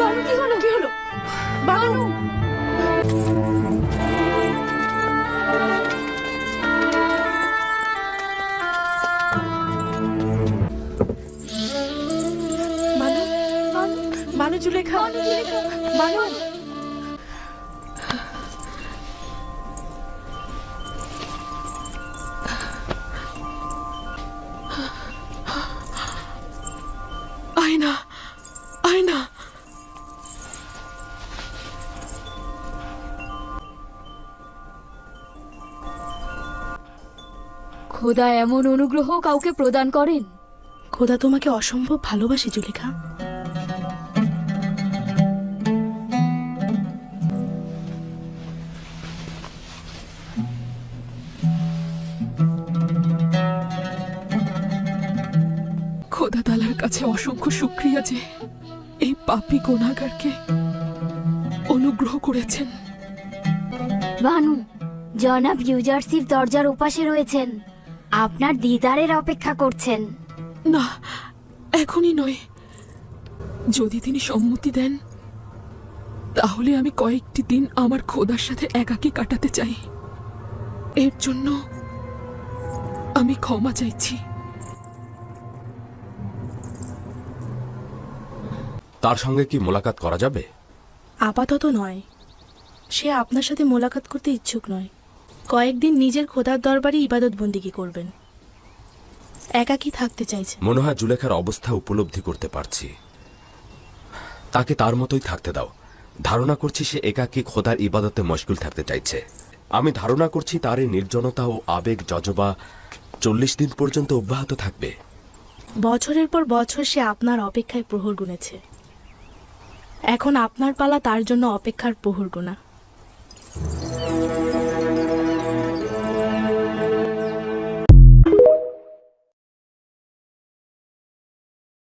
বানু কি হলো? কি হলো বানু? বানু বানু বানু জুলেখা বানু আয়না আয়না খোদা এমন অনুগ্রহ কাউকে প্রদান করেন? খোদা তোমাকে অসম্ভব ভালোবাসে জুলেখা। খোদা তাআলার কাছে অসংখ্য শুকরিয়া যে এই পাপী গুনাহগারকে অনুগ্রহ করেছেন। বানু, জনাব ইউজারসিফ দরজার ওপাশে রয়েছেন, আপনার দিদারের অপেক্ষা করছেন। না, এখনই নয়। যদি তিনি সম্মতি দেন তাহলে আমি কয়েকটি দিন আমার খোদার সাথে একাকী কাটাতে চাই। এর জন্য আমি ক্ষমা চাইছি। তার সঙ্গে কি মোলাকাত করা যাবে? আপাতত নয়, সে আপনার সাথে মোলাকাত করতে ইচ্ছুক নয়। কয়েকদিন নিজের খোদার দরবারে ইবাদত বন্দিগি করবেন, একাকী থাকতে চাইছে। মনে হয় জুলেখার অবস্থা উপলব্ধি করতে পারছি। তাকে তার মতোই থাকতে দাও। ধারণা করছি সে একাকী খোদার ইবাদতে মশগুল থাকতে চাইছে। আমি ধারণা করছি তার এই নির্জনতা ও আবেগ জজবা 40 দিন পর্যন্ত অব্যাহত থাকবে। বছরের পর বছর সে আপনার অপেক্ষায় প্রহর গুনেছে, এখন আপনার পালা তার জন্য অপেক্ষার প্রহর গোনা।